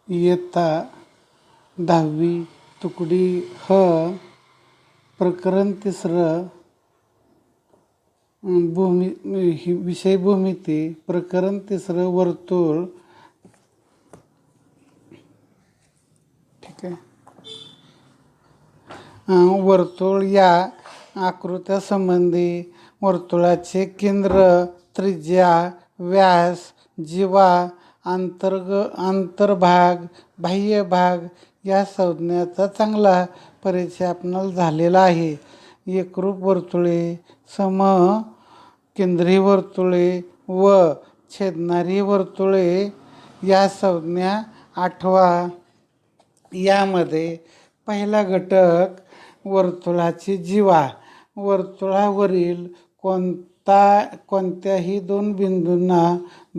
इयत्ता 10वी तुकडी ह प्रकरण 3 विषय भूमिती प्रकरण 3 वर्तुळ. ठीक आहे. वर्तुळ या आकृत्यासंबंधी वर्तुळाचे केंद्र, त्रिज्या, व्यास, जीवा, अंतर्भाग, बाह्य भाग या संज्ञाचा चांगला परिचय आपणाला झालेला आहे. एकरूप वर्तुळे, समकेंद्री वर्तुळे व छेदणारी वर्तुळे या संज्ञा आठवा. यामध्ये पहिला घटक वर्तुळाची जीवा. वर्तुळावरील कोणत्याही दोन बिंदूंना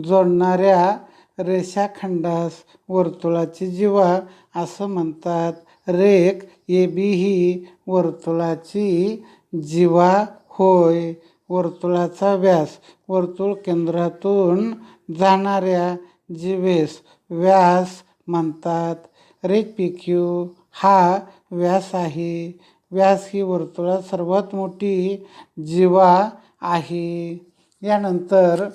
जोडणाऱ्या रेषाखंडास वर्तुळाची जीवा असं म्हणतात. रेख AB ही वर्तुळाची जीवा होय. वर्तुळाचा व्यास. वर्तुळ केंद्रातून जाणाऱ्या जीवेस व्यास म्हणतात. रेख PQ हा व्यास आहे. व्यास ही वर्तुळात सर्वात मोठी जीवा आहे. यानंतर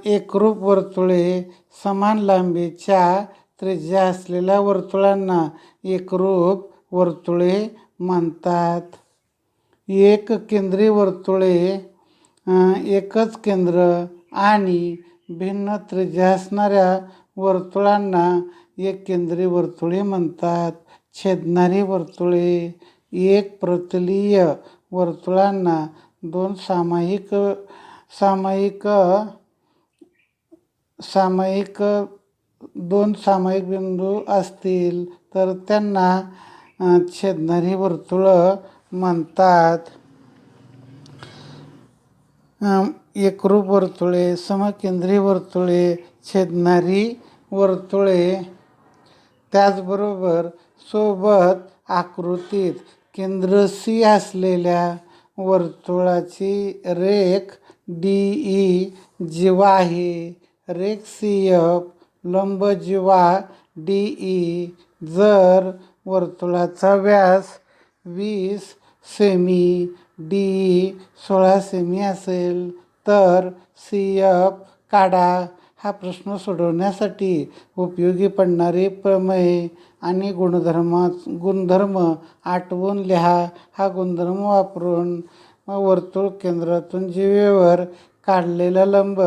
एकरूप वर्तुळे. समान लांबीच्या त्रिज्या असलेल्या वर्तुळांना एकरूप वर्तुळे म्हणतात. एककेंद्री वर्तुळे. एकच केंद्र आणि भिन्न त्रिज्या असणाऱ्या वर्तुळांना एककेंद्री वर्तुळे म्हणतात. छेदणारी वर्तुळे. एक प्रतलीय वर्तुळांना दोन सामायिक बिंदू असतील तर त्यांना छेदणारी वर्तुळं म्हणतात. एकरूप वर्तुळे, समकेंद्री वर्तुळे, छेदणारी वर्तुळे. त्याचबरोबर सोबत आकृतीत केंद्र C असलेल्या वर्तुळाची रेख DE जीवा आहे. रेख CF लंब जीवा DE. जर वर्तुळाचा व्यास 20 सेमी, DE 16 सेमी असेल तर CF काढा. हा प्रश्न सोडवण्यासाठी उपयोगी पडणारे प्रमेय आणि गुणधर्म आठवून लिहा. हा गुणधर्म वापरून वर्तुळ केंद्रातून जीवेवर काढलेला लंब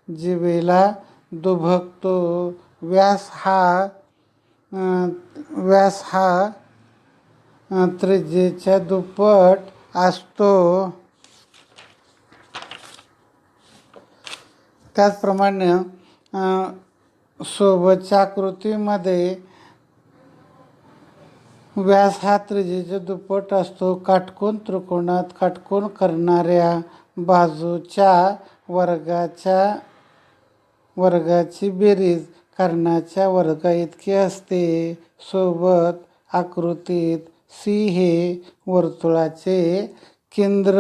जीवेला दुभगतो. व्यास हा त्रिज्येच्या दुप्पट असतो. त्याचप्रमाणे सोबतच्या आकृतीमध्ये व्यास हा त्रिज्येच्या दुप्पट असतो. काटकोन त्रिकोणात काटकोन करणाऱ्या बाजूच्या वर्गाची बेरीज कर्णाच्या वर्गाइतकी असते. सोबत आकृतीत C हे वर्तुळाचे केंद्र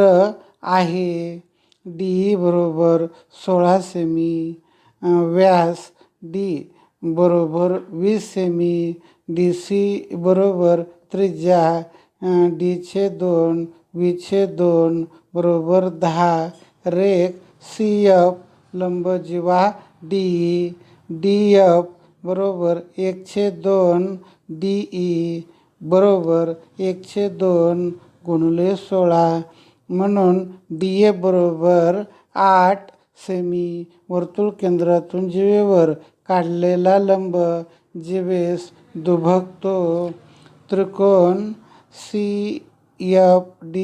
आहे. DE बरोबर 16 सेमी. व्यास D बरोबर 20 सेमी. DC बरोबर त्रिज्या D/2 V/2 बरोबर 10. रेख CF लंब जीवा DE. DF बरोबर 1/2 DE बरोबर 1/2 गुणिले 16 म्हणून DF बरोबर 8 सेमी. वर्तुळ केंद्रातून जीवेवर काढलेला लंब जीवेस दुभगतो. त्रिकोण CFD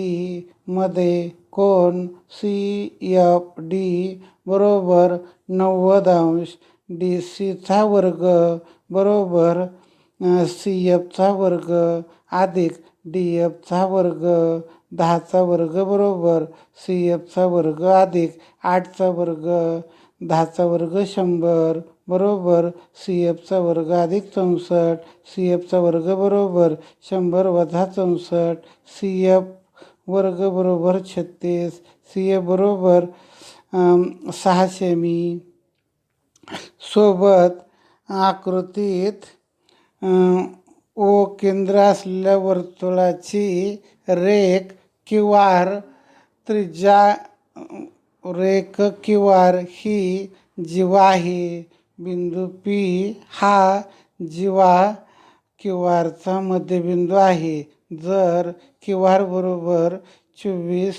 मध्ये कोन CFD बरोबर 90 अंश. DCचा वर्ग बरोबर CFचा वर्ग अधिक DFचा वर्ग. 10चा वर्ग बरोबर CFचा वर्ग अधिक 8चा वर्ग. 10चा वर्ग 100 बरोबर CFचा वर्ग अधिक 64. CFचा वर्ग बरोबर 100 वजा 64. CF वर्ग बरोबर 36. CF बरोबर 6 सेमी. सोबत आकृतीत ओ केंद्र असलेल्या वर्तुळाची रेख क्यूआर त्रिज्या रेख क्यूआर ही जीवा आहे. बिंदू पी हा जीवा क्यूआरचा मध्यबिंदू आहे. जर क्यूआर बरोबर 24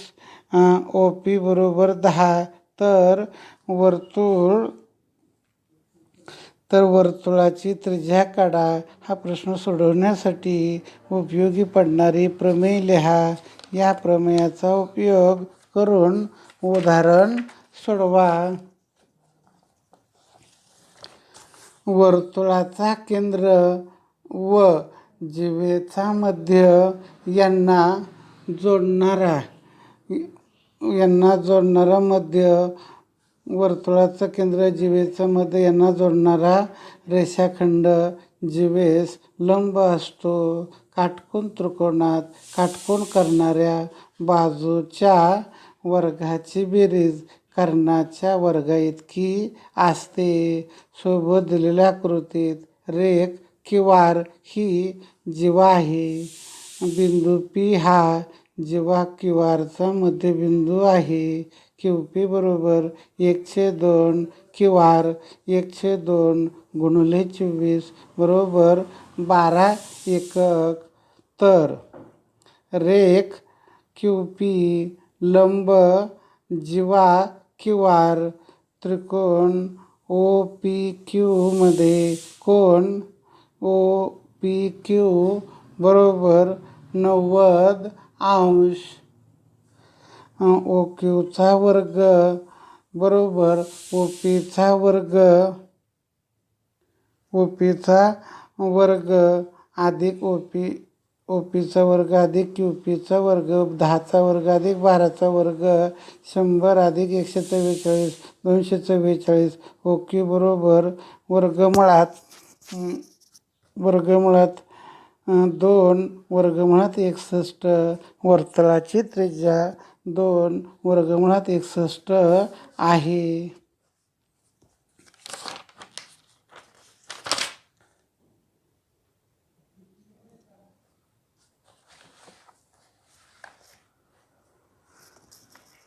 ओ पी बरोबर 10 तर वर्तुळाची त्रिज्या काढा. हा प्रश्न सोडवण्यासाठी उपयोगी पडणारी प्रमेय लिहा. या प्रमेयाचा उपयोग करून उदाहरण सोडवा. वर्तुळाचा केंद्र व जीवेचा मध्य यांना जोडणारा मध्य वर्तुळाचं केंद्र जीवेचं मध्य यांना जोडणारा रेषाखंड जीवेस लंब असतो. काटकोन त्रिकोणात काटकोन करणाऱ्या बाजूच्या वर्गाची बेरीज कर्णाच्या वर्गाइतकी असते. सोबत दिलेल्या आकृतीत रेख क्यूआर ही जीवा आहे. बिंदू पी हा जीवा क्यूआरचा मध्यबिंदू आहे. क्यूपी बरोबर 1/2 क्यूआर 1/2 गुणिले 24 बरोबर 12 एकक. तर रेख क्यूपी लंब जीवा क्यूआर त्रिकोण ओ पी क्यू मध्ये कोण ओ पी क्यू बरोबर 90 अंश. ओ क्यूचा वर्ग बरोबर ओ पीचा वर्ग अधिक ओ पीचा वर्ग अधिक क्यू पीचा वर्ग 10चा वर्ग अधिक 12चा वर्ग 100 अधिक 144 244. ओ क्यू बरोबर वर्गमुळात 2 वर्गमुळात 61. वर्तुळाची त्रिज्या 2 वर्गमुळात 61 आहे.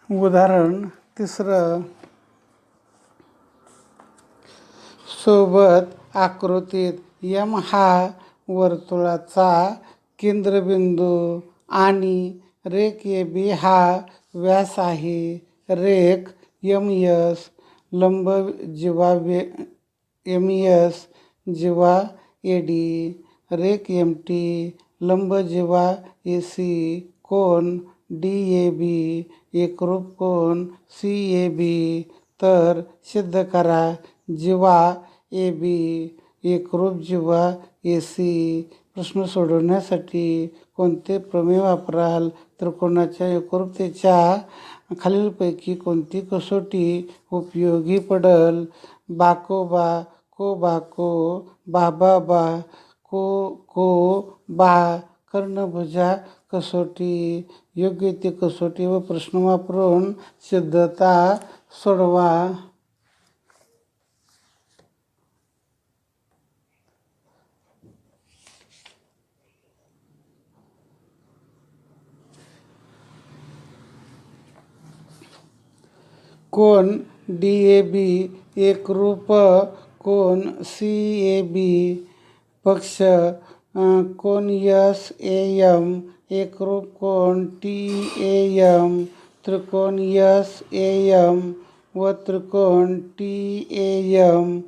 उदाहरण 3. सोबत आकृतीत एम हा वर्तुळाचा केंद्रबिंदू आणि रेख ए बी हा व्यास आहे. रेख एम एस लंब जीवा एम एस जीवा ए डी. रेख एम टी लंब जीवा ए C. Cone D A B एकरूप कोन सी ए बी. तर सिद्ध करा जीवा ए बी एकरूप जीवा ए सी. प्रश्न सोडवण्यासाठी कोणते प्रमेय वापराल? त्रिकोणाच्या एकरूपतेच्या खालीलपैकी कोणती कसोटी उपयोगी पडल? बाकोबा को बाको बाबा को बा कर्णभुजा कसोटी. योग्य ती कसोटी व प्रश्न वापरून सिद्धता सोडवा. कोन डी ए बी एकरूप कोन सी ए बी. पक्ष कोन एस ए एम एकरूप कोन टी ए एम. त्रिकोण एस ए एम व त्रिकोण टी ए एम.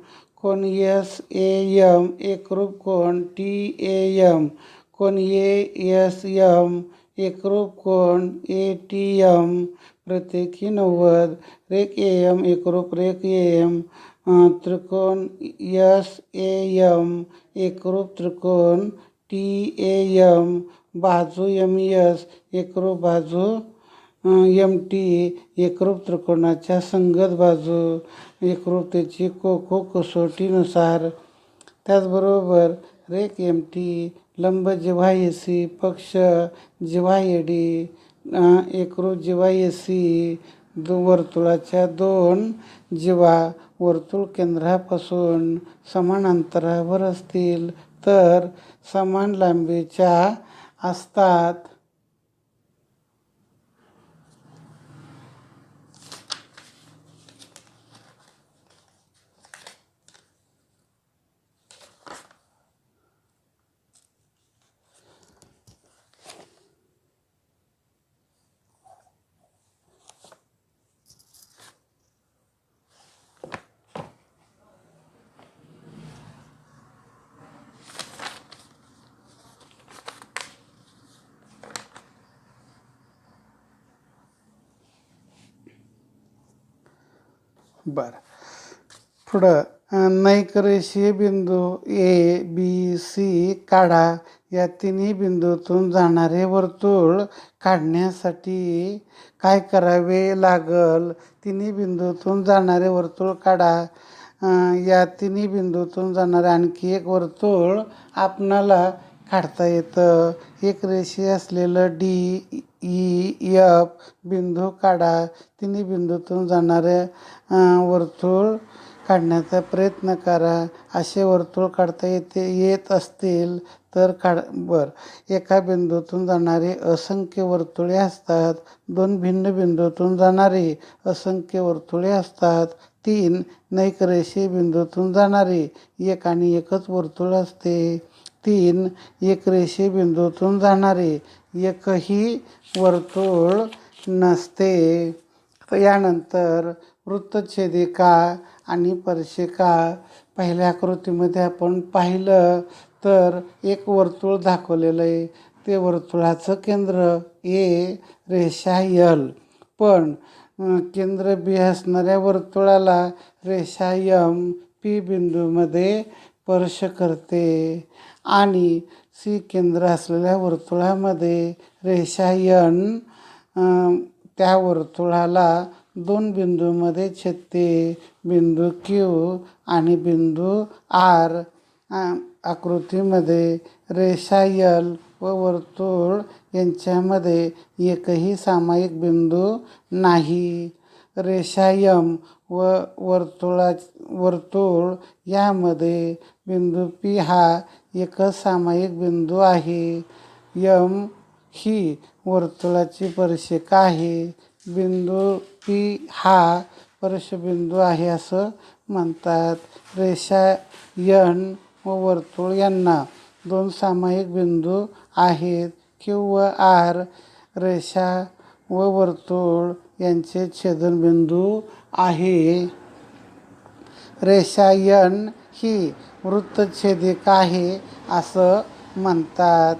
कोन एस ए एम एकरूप कोन टी ए एम. कोन ए एस एम एकरूप कोन ए टी एम. प्रत्येकी 90. रेख ए एम एकरूप रेख ए एम. त्रिकोण एस ए एम एकरूप त्रिकोण टी ए एम. बाजू एम एस एकरूप बाजू एम टी. एकरूप त्रिकोणाच्या संगत बाजू. एकरूपतेची को कसोटीनुसार. त्याचबरोबर रेख एम टी लंब जिव्हा ए सी. पक्ष जिव्हा ए डी एकरूप जिव्हा ए सी. वर्तुळाच्या दोन जीवा वर्तुळ केंद्रापासून समान अंतरावर असतील तर समान लांबीच्या असतात. बरं, पुढं नैकरेषीय बिंदू ए बी सी काढा. या तिन्ही बिंदूतून जाणारे वर्तुळ काढण्यासाठी काय करावे लागल? तिन्ही बिंदूतून जाणारे वर्तुळ काढा. या तिन्ही बिंदूतून जाणारे आणखी एक वर्तुळ आपणाला काढता येतं. एक रेषीय असलेलं डी ई एफ बिंदू काढा. तिन्ही बिंदूतून जाणारे वर्तुळ काढण्याचा प्रयत्न करा. असे वर्तुळ काढता येत असतील तर एका बिंदूतून जाणारी असंख्य वर्तुळे असतात. दोन भिन्न बिंदूतून जाणारी असंख्य वर्तुळे असतात. 3 नैकरेषीय बिंदूतून जाणारी एक आणि एकच वर्तुळ असते. 3 एकरेषीय बिंदूतून जाणारे एकही वर्तुळ नसते. यानंतर वृत्तछेदिका आणि स्पर्शिका. पहिल्या आकृतीमध्ये आपण पाहिलं तर एक वर्तुळ दाखवलेलं आहे. ते वर्तुळाचं केंद्र ए, रेषा यल, पण केंद्र बी असणाऱ्या वर्तुळाला रेषा एम पी बिंदूमध्ये स्पर्श करते आणि सी केंद्र असलेल्या वर्तुळामध्ये रेषा एन त्या वर्तुळाला दोन बिंदूमध्ये छेदते. बिंदू क्यू आणि बिंदू आर. आकृतीमध्ये रेषा यल व वर्तुळ यांच्यामध्ये एकही सामायिक बिंदू नाही. रेषा एम व वर्तुळ यामध्ये बिंदू पी हा एकच सामायिक बिंदू आहे. एम ही वर्तुळाची स्पर्शिका आहे. बिंदू पी हा स्पर्शबिंदू आहे असं म्हणतात. रेषा एन व वर्तुळ यांना दोन सामायिक बिंदू आहेत. क्यू व आर रेषा व वर्तुळ यांचे छेदनबिंदू आहे. रेषा एन ही वृत्तछेदिका आहे असं म्हणतात.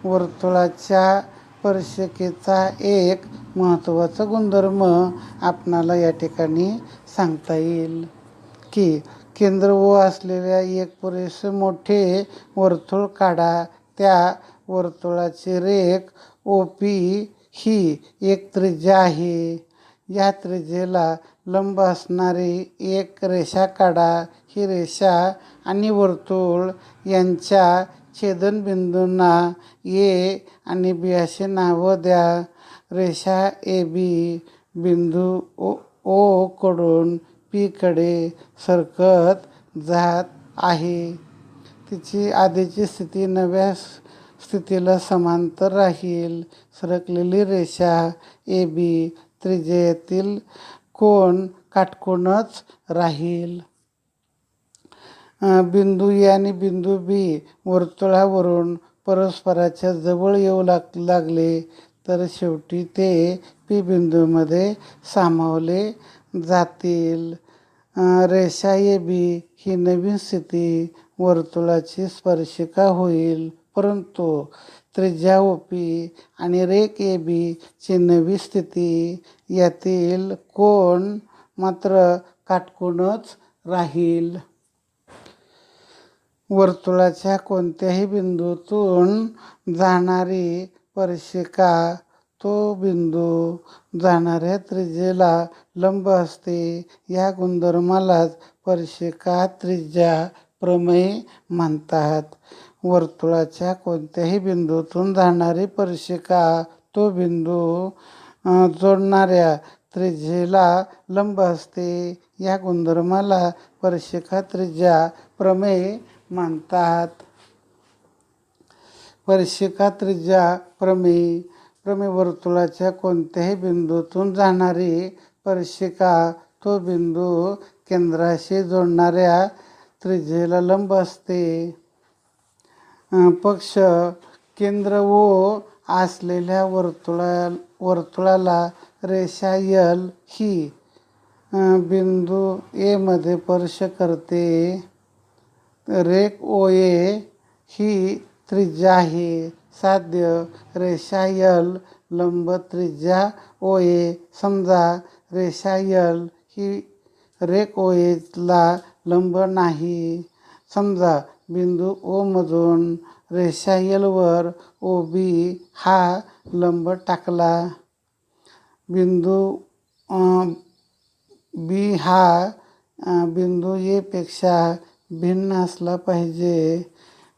वर्तुळाच्या स्पर्शिकेचा एक महत्त्वाचा गुणधर्म आपणाला या ठिकाणी सांगता येईल की केंद्र ओ असलेल्या एक पुरेसे मोठे वर्तुळ काढा. त्या वर्तुळाची रेख ओ पी ही एक त्रिज्या आहे. या त्रिज्येला लंब असणारी एक रेषा काढा. ही रेषा आणि वर्तुळ यांच्या छेदनबिंदूंना ए आणि बी असे नावं द्या. रेषा ए बी बिंदू ओ कडून पी कडे सरकत जात आहे. तिची आधीची स्थिती नव्या स्थितीला समांतर राहील. सरकलेली रेषा ए बी त्रिज्येतील कोन काटकोनच राहील. बिंदू ए आणि बिंदू बी वर्तुळावरून परस्पराच्या जवळ येऊ लागले तर शेवटी ते पी बिंदूमध्ये सामावले जातील. रेषा ए बी ही नवीन स्थिती वर्तुळाची स्पर्शिका होईल, परंतु त्रिज्या ओ पी आणि रेख ए बी ची नवी स्थिती यातील कोन मात्र काटकोनच राहील. वर्तुळाच्या कोणत्याही बिंदूतून जाणारी स्पर्शिका तो बिंदू जाणाऱ्या त्रिज्येला लंब असते. या गुणधर्मालाच स्पर्शिका त्रिज्या प्रमेय म्हणतात. वर्तुळाच्या कोणत्याही बिंदूतून जाणारी स्पर्शिका तो बिंदू जोडणाऱ्या त्रिज्येला लंब असते. या गुणधर्माला स्पर्शिका त्रिज्या प्रमेय म्हणतात. स्पर्शिका त्रिज्या प्रमेय. प्रमेय वर्तुळाच्या कोणत्याही बिंदूतून जाणारी स्पर्शिका तो बिंदू केंद्राशी जोडणाऱ्या त्रिज्येला लंब असते. पक्ष केंद्र ओ असलेल्या वर्तुळाला रेषा यल ही बिंदू ए मध्ये स्पर्श करते. रेख ओ ए ही त्रिज्या आहे. साध्य रेषा यल लंब त्रिज्या ओ ए. समजा रेषा यल ही रेख ओ एला लंब नाही. समजा बिंदू ओ मधून रेषा यल वर ओ बी हा लंब टाकला. बिंदू बी हा बिंदू ए पेक्षा भिन्न असला पाहिजे.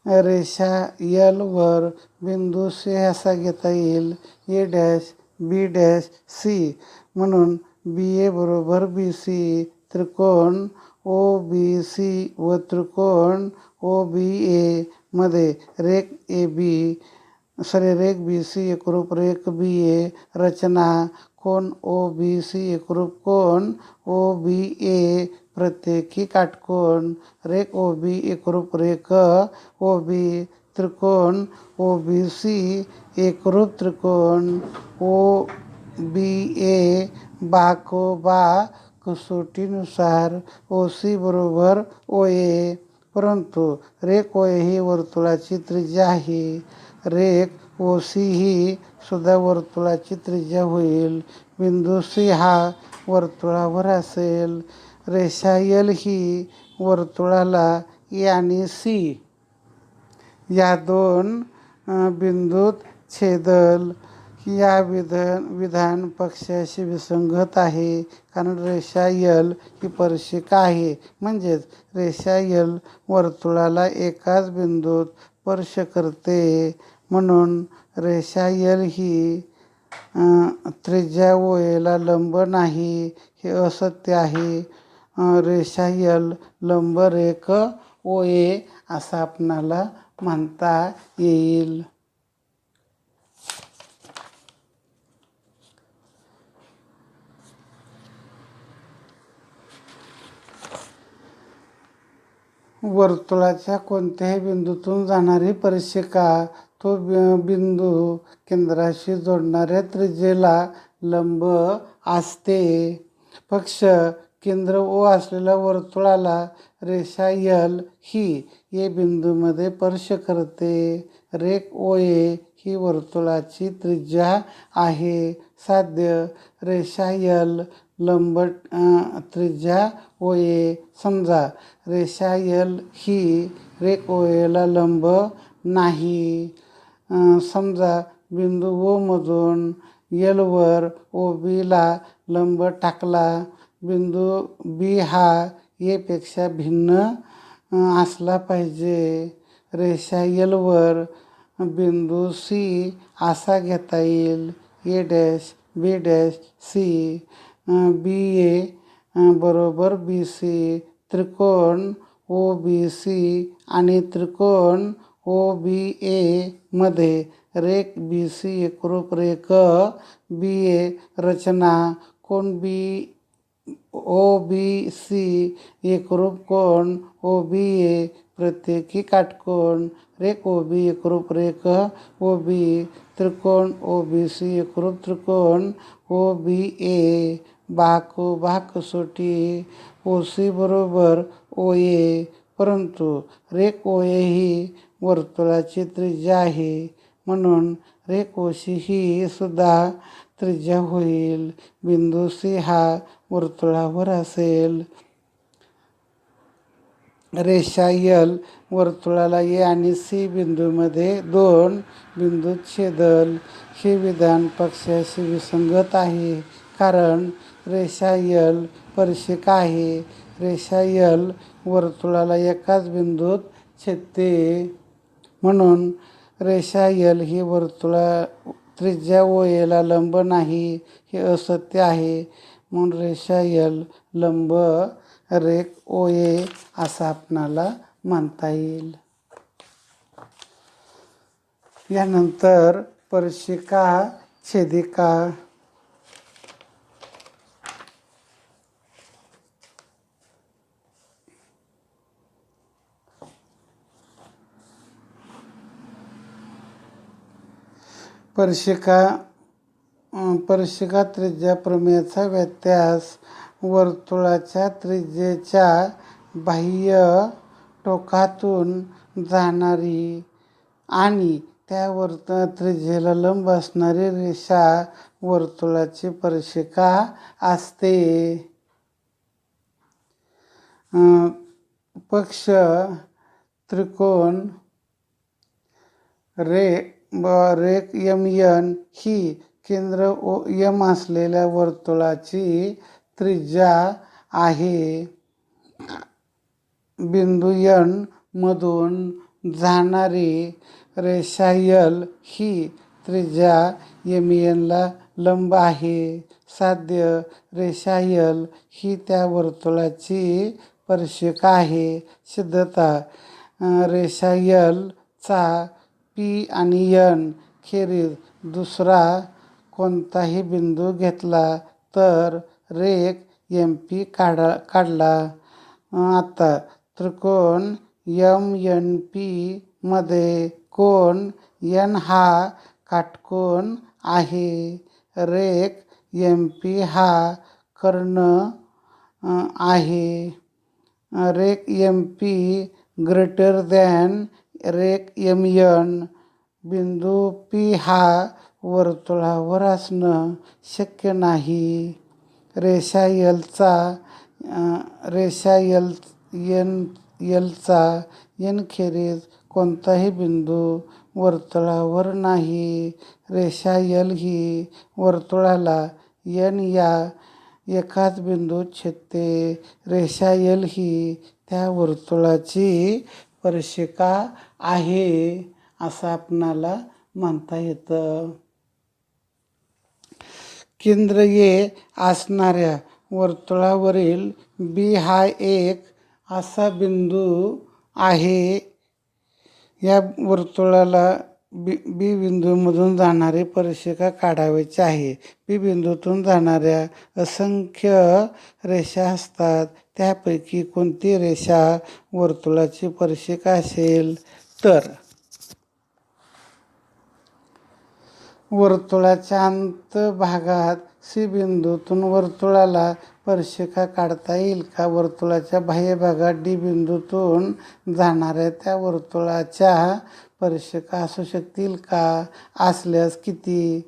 रेषा यल वर बिंदू सी असा घेता येईल. A dash B dash C. म्हणून बी ए बरोबर बी सी. त्रिकोण ओ बी सी व त्रिकोण ओ बी ए मध्ये रेख ए बी रेख बी सी एकरूप रेख बी ए. रचना कोन ओ बी सी एकरूप कोन ओ बी ए प्रत्येकी काटकोन. रेख ओ बी एकरूप रेख ओ बी. त्रिकोण ओ बी सी एकरूप त्रिकोण ओ बी ए. बाकोबा कसोटीनुसार ओ सी बरोबर ओ ए. परंतु रेख ओ ए ही वर्तुळाची त्रिज्या आहे. रेख ओ सी ही सुद्धा वर्तुळाची त्रिज्या होईल. बिंदू सी हा वर्तुळावर असेल. रेषा यल ही वर्तुळाला ए आणि सी या दोन बिंदूत छेदल. या विधान पक्षाशी विसंगत आहे, कारण रेषा यल ही स्पर्शिका आहे. म्हणजेच रेषा यल वर्तुळाला एकाच बिंदूत स्पर्श करते. म्हणून रेषा यल ही त्रिज्या ओ एला लंब नाही, हे असत्य आहे. रेषा यल लंब रेख ओ ए असं आपणाला म्हणता येईल. वर्तुळाच्या कोणत्याही बिंदूतून जाणारी स्पर्शिका तो बिंदू केंद्राशी जोडणाऱ्या त्रिज्येला लंब असते. पक्ष केंद्र ओ असलेल्या वर्तुळाला रेषा यल ही ए बिंदूमध्ये स्पर्श करते. रेख ओ ए ही वर्तुळाची त्रिज्या आहे. साध्य रेषा यल लंब त्रिज्या ओ ए. समजा रेषा यल ही रेख ओ एला लंब नाही. समजा बिंदू ओ मधून यल वर ओ बीला लंब टाकला. बिंदू बी हा ए पेक्षा भिन्न असला पाहिजे. रेषा यल वर बिंदू सी असा घेता येईल. A dash B dash C. B A बरोबर बी सी. त्रिकोण ओ बी सी आणि त्रिकोण ओ बी ए मध्ये रेख बी सी एकरूप रेख बी ए. रचना कोन बी ओ बी सी एकरूप कोन ओ बी ए प्रत्येकी काटकोन. रेख ओ बी एकरूप रेख ओ बी. त्रिकोण ओ बी सी एकरूप त्रिकोण ओ बी ए. बाकोबा कसोटी ओ सी बरोबर ओ ए. परंतु रेख ओ ए ही वर्तुळाची त्रिज्या आहे. म्हणून रेख ओ सी ही सुद्धा त्रिज्या होईल. बिंदू सी हा वर्तुळावर असेल. रेषा यल वर्तुळाला ए आणि सी बिंदूमध्ये दोन बिंदूत छेदल. हे विधान पक्षाशी विसंगत आहे, कारण रेषा यल स्पर्शिका आहे. रेषा यल वर्तुळाला एकाच बिंदूत छेदते. म्हणून रेषा यल ही त्रिज्या ओ एला लंब नाही हे असत्य आहे. म्हणून रेषा यल लंब रेख ओ ए असं आपणाला म्हणता येईल. यानंतर स्पर्शिका छेदिका. स्पर्शिका त्रिज्या प्रमेयाचा व्यत्यास वर्तुळाच्या त्रिज्येच्या बाह्य टोकातून जाणारी आणि त्या त्रिज्येला लंब असणारी रेषा वर्तुळाची स्पर्शिका असते. पक्ष त्रिकोण रेख MN ही केंद्र M असलेल्या वर्तुळाची त्रिज्या आहे. बिंदू N मधून जाणारी रेषा L ही त्रिज्या MN ला लंब आहे. साध्य रेषा L ही त्या वर्तुळाची स्पर्शिका आहे. सिद्धता रेषा L चा P आणि N खेरीज दुसरा कोणताही बिंदू घेतला तर रेख MP काढला. आता त्रिकोण MNP मध्ये कोन N हा काटकोन आहे. रेख MP हा कर्ण आहे. रेख MP ग्रेटर दॅन रेख MN. बिंदू P हा वर्तुळावर असणं शक्य नाही. रेषा Lचा N खेरीज कोणताही बिंदू वर्तुळावर नाही. रेषा L ही वर्तुळाला N या एकाच बिंदूत छेदते. रेषा L ही त्या वर्तुळाची स्पर्शिका आहे असं आपणाला म्हणता येतं. केंद्र A असणाऱ्या वर्तुळावरील B हा एक असा बिंदू आहे. या वर्तुळाला बी बिंदूमधून जाणारी स्पर्शिका काढावयाची आहे. B बिंदूतून जाणाऱ्या असंख्य रेषा असतात. त्यापैकी कोणती रेषा वर्तुळाची स्पर्शिका असेल तर वर्तुळाच्या अंतभागात C बिंदूतून वर्तुळाला स्पर्शिका काढता येईल का? वर्तुळाच्या बाह्य भागात D बिंदूतून जाणाऱ्या त्या वर्तुळाच्या स्पर्शिका असू शकतील का? असल्यास किती?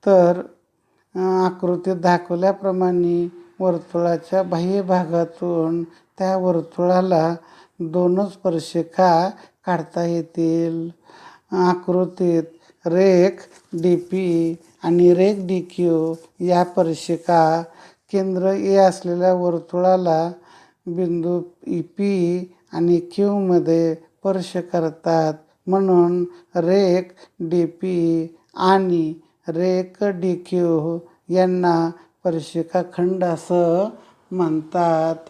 तर आकृतीत दाखवल्याप्रमाणे वर्तुळाच्या बाह्य भागातून त्या वर्तुळाला दोनच स्पर्शिका काढता येतील. आकृतीत रेख DP आणि रेख DQ या स्पर्शिका केंद्र A असलेल्या वर्तुळाला बिंदू P आणि Q मध्ये स्पर्श करतात. म्हणून रेख DP आणि रेख DQ यांना स्पर्शिका खंड असं म्हणतात.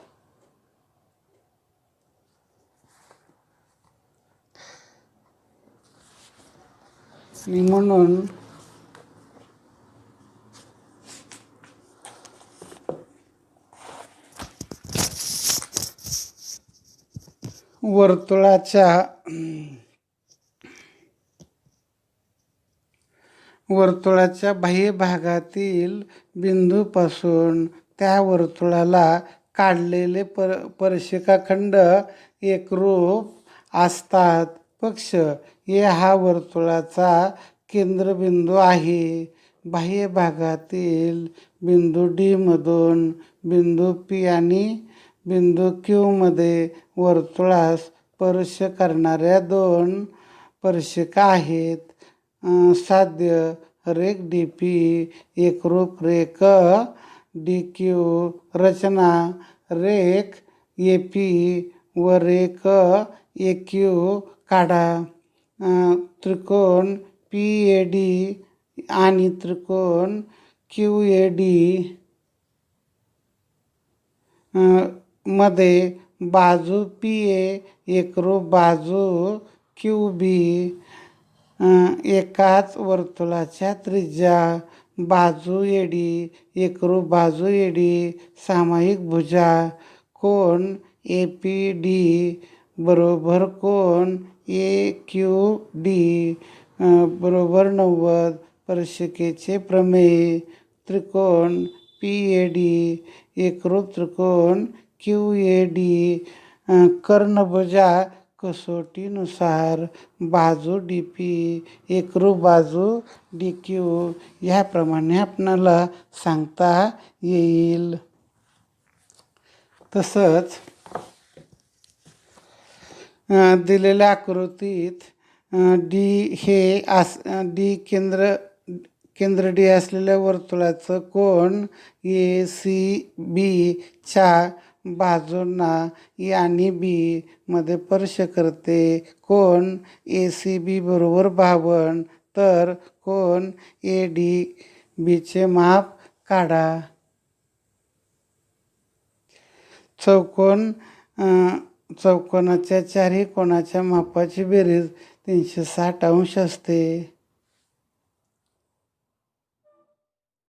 आणि म्हणून वर्तुळाच्या बाह्य भागातील बिंदूपासून त्या वर्तुळाला काढलेले स्पर्शिकाखंड एकरूप असतात. पक्ष A हा वर्तुळाचा केंद्रबिंदू आहे. बाह्य भागातील बिंदू D मधून बिंदू P आणि बिंदू Q मध्ये वर्तुळास स्पर्श करणाऱ्या दोन स्पर्शिका आहेत. साध्य रेख DP एकरूप रेख DQ. रचना रेख AP व रेख AQ काढा. त्रिकोण PAD आणि त्रिकोण QAD मध्ये बाजू PA एकरूप बाजू QB एकाच वर्तुळाच्या त्रिज्या बाजू AD एकरूप बाजू AD सामायिक भुजा कोन APD बरोबर कोन AQD बरोबर 90 स्पर्शिकेचे प्रमेय त्रिकोण PAD एकरूप त्रिकोण QAD कर्णभुजा कसोटीनुसार बाजू DP एकरूप बाजू DQ ह्याप्रमाणे आपणाला सांगता येईल. तसंच दिलेल्या आकृतीत केंद्र D असलेल्या वर्तुळाचं कोन ACB च्या बाजूंना E आणि B मध्ये स्पर्श करते. कोन ACB बरोबर 52 तर कोन ADB चे माप काढा. चौकोनाच्या चारही कोनाच्या मापाची बेरीज 360 अंश असते.